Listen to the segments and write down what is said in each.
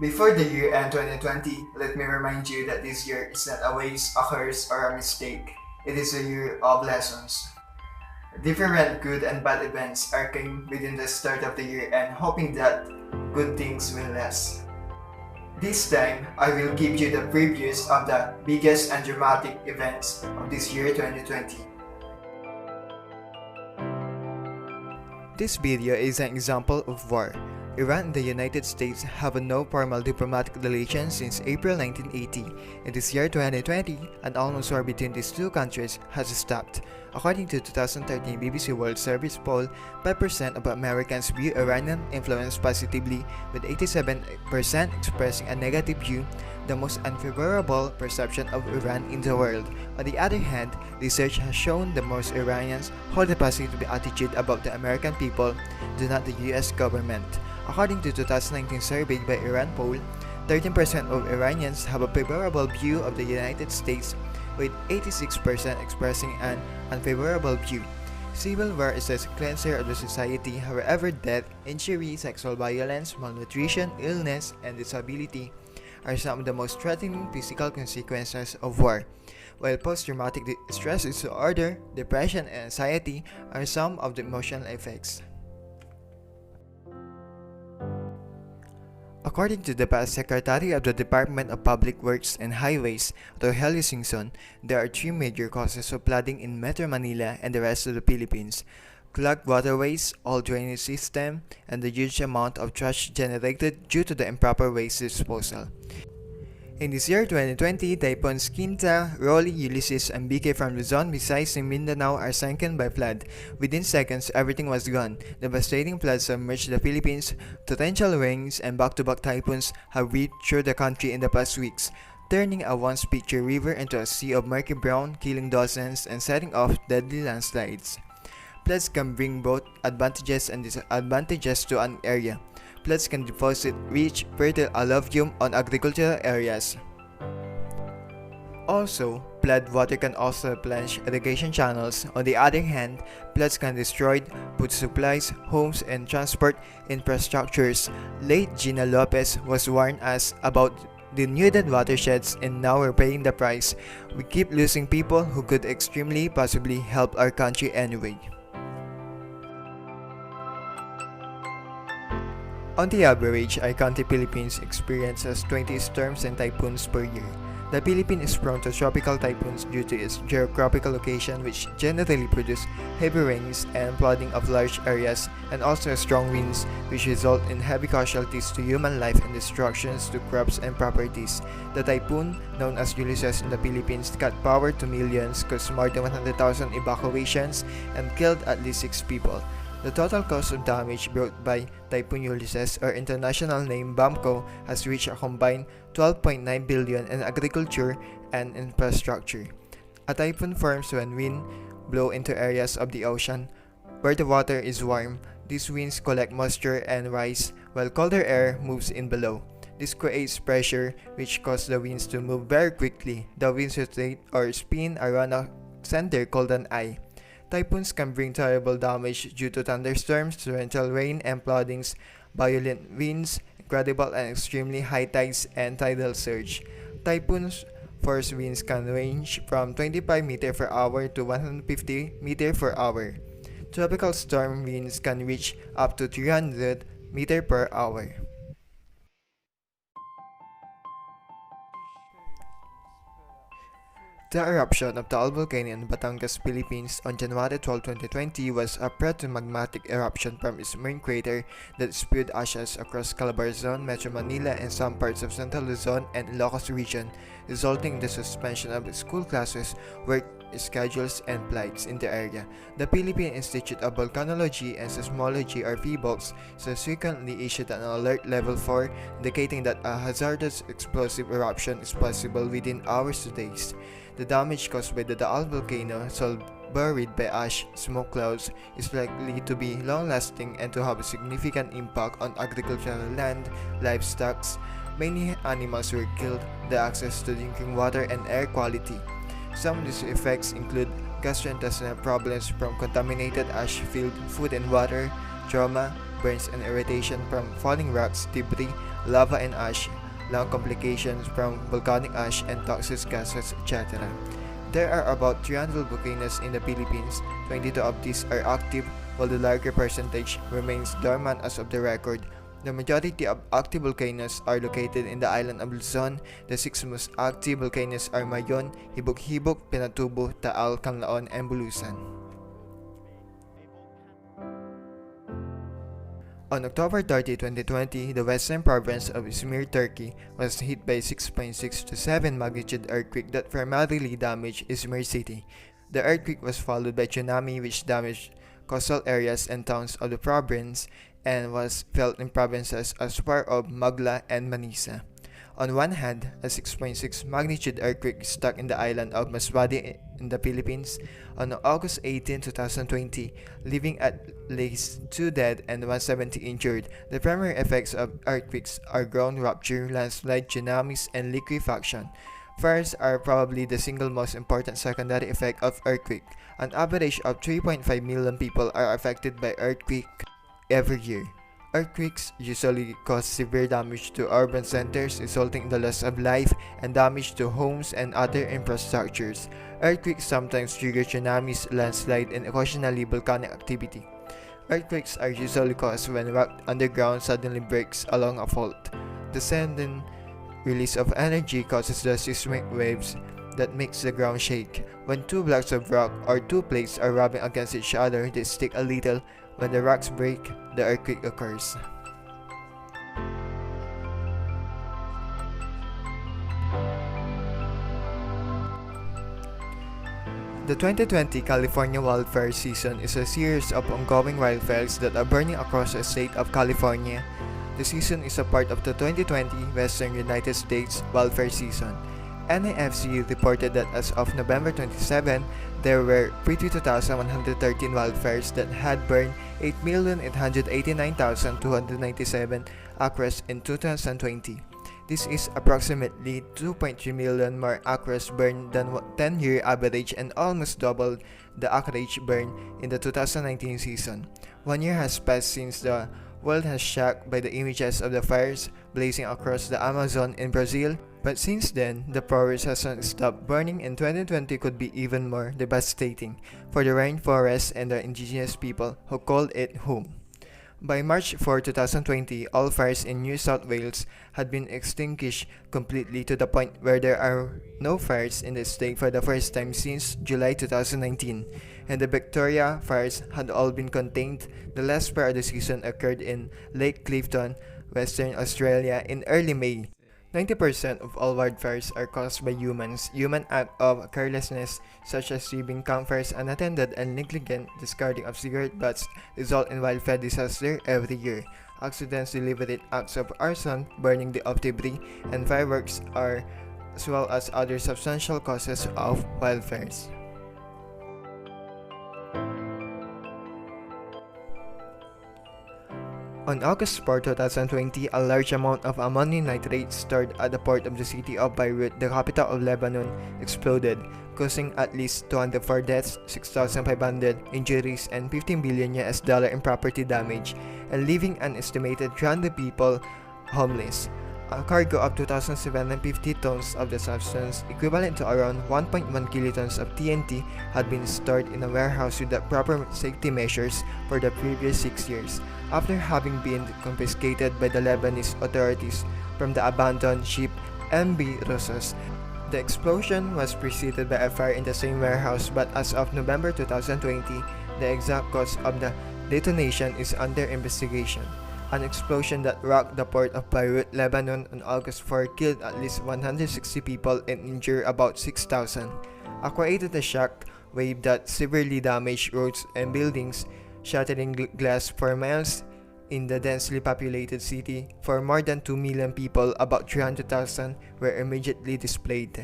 Before the year end 2020, let me remind you that this year is not a waste, a curse, or a mistake. It is a year of lessons. Different good and bad events are came within the start of the year and hoping that good things will last. This time, I will give you the previews of the biggest and dramatic events of this year 2020. This video is an example of war. Iran and the United States have no formal diplomatic relations since April 1980. In this year 2020, an almost war between these two countries has stopped. According to 2013 BBC World Service poll, 5% of Americans view Iranian influence positively, with 87% expressing a negative view, the most unfavorable perception of Iran in the world. On the other hand, research has shown that most Iranians hold a positive attitude about the American people, do not the US government. According to 2019 survey by Iran poll, 13% of Iranians have a favorable view of the United States, with 86% expressing an unfavorable view. Civil war is a cleanser of the society. However, death, injury, sexual violence, malnutrition, illness, and disability are some of the most threatening physical consequences of war, while post-traumatic stress disorder, depression, and anxiety are some of the emotional effects. According to the past Secretary of the Department of Public Works and Highways, Rogelio Singson, there are three major causes of flooding in Metro Manila and the rest of the Philippines: clogged waterways, old drainage system, and the huge amount of trash generated due to the improper waste disposal. In this year 2020, typhoons Quinta, Rolly, Ulysses, and Bike from Luzon, Visayas, and Mindanao are sunken by flood. Within seconds, everything was gone. Devastating floods submerged the Philippines. Torrential rains and back-to-back typhoons have ripped through the country in the past weeks, turning a once-pictured river into a sea of murky brown, killing dozens and setting off deadly landslides. Floods can bring both advantages and disadvantages to an area. Floods can deposit rich, fertile alluvium on agricultural areas. Also, flood water can also replenish irrigation channels. On the other hand, floods can destroy food supplies, homes, and transport infrastructures. Late Gina Lopez was warned us about the denuded watersheds, and now we're paying the price. We keep losing people who could extremely possibly help our country anyway. On the average, our country Philippines experiences 20 storms and typhoons per year. The Philippines is prone to tropical typhoons due to its geographical location, which generally produce heavy rains and flooding of large areas, and also strong winds, which result in heavy casualties to human life and destructions to crops and properties. The typhoon, known as Ulysses in the Philippines, cut power to millions, caused more than 100,000 evacuations, and killed at least 6 people. The total cost of damage brought by Typhoon Ulysses, or international name BAMCO, has reached a combined 12.9 billion in agriculture and infrastructure. A typhoon forms when winds blow into areas of the ocean where the water is warm. These winds collect moisture and rise, while colder air moves in below. This creates pressure, which causes the winds to move very quickly. The winds rotate or spin around a center called an eye. Typhoons can bring terrible damage due to thunderstorms, torrential rain, and floodings, violent winds, incredible and extremely high tides, and tidal surge. Typhoons force winds can range from 25 m per hour to 150 m per hour. Tropical storm winds can reach up to 300 m per hour. The eruption of Taal volcano in Batangas, Philippines on January 12, 2020 was a proto-magmatic eruption from its main crater that spewed ashes across Calabarzon, Metro Manila, and some parts of Central Luzon and Ilocos region, resulting in the suspension of school classes, work schedules, and flights in the area. The Philippine Institute of Volcanology and Seismology, or PHIVOLCS, subsequently issued an alert level 4, indicating that a hazardous explosive eruption is possible within hours to days. The damage caused by the Taal volcano, so buried by ash smoke clouds, is likely to be long-lasting and to have a significant impact on agricultural land, livestock. Many animals were killed, the access to drinking water, and air quality. Some of these effects include gastrointestinal problems from contaminated ash-filled food and water, trauma, burns and irritation from falling rocks, debris, lava and ash, lung complications from volcanic ash and toxic gases, etc. There are about 300 volcanoes in the Philippines. 22 of these are active, while the larger percentage remains dormant as of the record. The majority of active volcanoes are located in the island of Luzon. The 6 most active volcanoes are Mayon, Hibok-Hibok, Pinatubo, Taal, Canlaon, and Bulusan. On October 30, 2020, the western province of Izmir, Turkey, was hit by 6.6 to 7 magnitude earthquake that primarily damaged Izmir city. The earthquake was followed by tsunami which damaged coastal areas and towns of the province and was felt in provinces as far of Magla and Manisa. On one hand, a 6.6 magnitude earthquake struck in the island of Masbate in the Philippines on August 18, 2020, leaving at least 2 dead and 170 injured. The primary effects of earthquakes are ground rupture, landslide, tsunamis, and liquefaction. Fires are probably the single most important secondary effect of earthquake. An average of 3.5 million people are affected by earthquake every year. Earthquakes usually cause severe damage to urban centers, resulting in the loss of life and damage to homes and other infrastructures. Earthquakes sometimes trigger tsunamis, landslide, and occasionally volcanic activity. Earthquakes are usually caused when rock underground suddenly breaks along a fault. The sudden release of energy causes the seismic waves that makes the ground shake. When 2 blocks of rock or 2 plates are rubbing against each other, they stick a little. When the rocks break, the earthquake occurs. The 2020 California wildfire season is a series of ongoing wildfires that are burning across the state of California. The season is a part of the 2020 Western United States wildfire season. NIFC reported that as of November 27, there were 52,113 wildfires that had burned 8,889,297 acres in 2020. This is approximately 2.3 million more acres burned than 10-year average and almost double the acreage burned in the 2019 season. 1 year has passed since the world has shocked by the images of the fires blazing across the Amazon in Brazil, but since then, the forest hasn't stopped burning and 2020 could be even more devastating for the rainforest and the indigenous people who called it home. By March 4, 2020, all fires in New South Wales had been extinguished completely to the point where there are no fires in the state for the first time since July 2019, and the Victoria fires had all been contained. The last fire of the season occurred in Lake Clifton, Western Australia in early May. 90% of all wildfires are caused by humans. Human act of carelessness, such as leaving campfires unattended and negligent discarding of cigarette butts, result in wildfire disaster every year. Accidents, deliberate acts of arson, burning of debris, and fireworks are as well as other substantial causes of wildfires. On August 4, 2020, a large amount of ammonium nitrate stored at the port of the city of Beirut, the capital of Lebanon, exploded, causing at least 204 deaths, 6,500 injuries, and $15 billion in property damage, and leaving an estimated 300 people homeless. A cargo of 2,750 tons of the substance, equivalent to around 1.1 kilotons of TNT, had been stored in a warehouse without proper safety measures for the previous 6 years, after having been confiscated by the Lebanese authorities from the abandoned ship MV Rosos. The explosion was preceded by a fire in the same warehouse, but as of November 2020, the exact cause of the detonation is under investigation. An explosion that rocked the port of Beirut, Lebanon on August 4 killed at least 160 people and injured about 6,000. Created a shock wave that severely damaged roads and buildings, shattering glass for miles in the densely populated city. For more than 2 million people, about 300,000 were immediately displaced.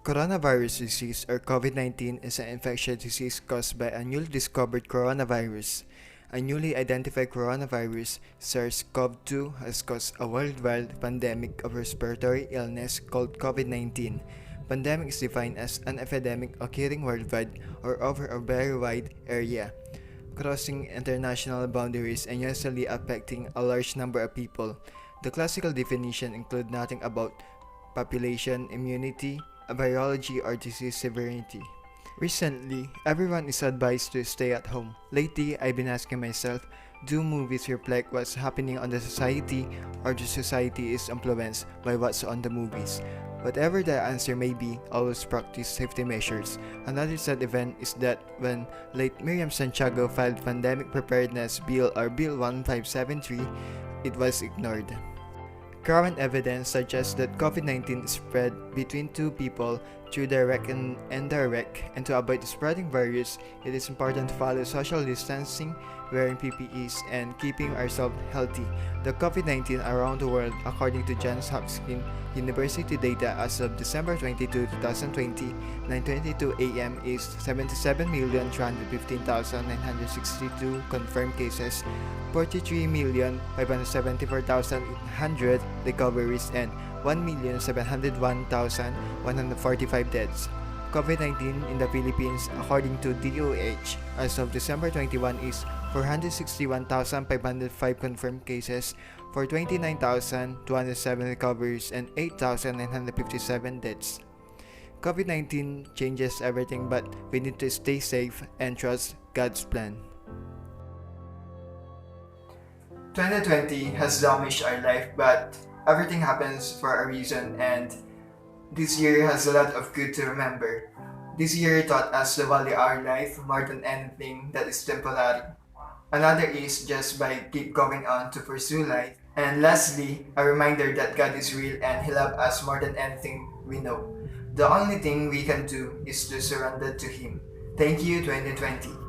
Coronavirus disease, or COVID-19, is an infectious disease caused by a newly discovered coronavirus. A newly identified coronavirus, SARS-CoV-2, has caused a worldwide pandemic of respiratory illness called COVID-19. pandemic is defined as an epidemic occurring worldwide or over a very wide area, crossing international boundaries and usually affecting a large number of people. The classical definition includes nothing about population, immunity, virology, or disease severity. Recently, everyone is advised to stay at home. Lately, I've been asking myself, do movies reflect what's happening on the society, or the society is influenced by what's on the movies? Whatever the answer may be, always practice safety measures. Another sad event is that when late Miriam Santiago filed Pandemic Preparedness Bill or Bill 1573, it was ignored. Current evidence suggests that COVID-19 is spread between two people through direct and indirect, and to avoid the spreading virus, it is important to follow social distancing, wearing PPEs, and keeping ourselves healthy. The COVID-19 around the world, according to Johns Hopkins University data as of December 22, 2020, 9:22 a.m. is 77,315,962 confirmed cases, 43,574,800 recoveries, and 1,701,145 deaths. COVID-19 in the Philippines, according to DOH, as of December 21 is 461,505 confirmed cases, for 29,207 recoveries, and 8,957 deaths. COVID-19 changes everything, but we need to stay safe and trust God's plan. 2020 has damaged our life, but everything happens for a reason, and this year has a lot of good to remember. This year taught us to value our life more than anything that is temporary. Another is just by keep going on to pursue life. And lastly, a reminder that God is real and He loves us more than anything we know. The only thing we can do is to surrender to Him. Thank you, 2020.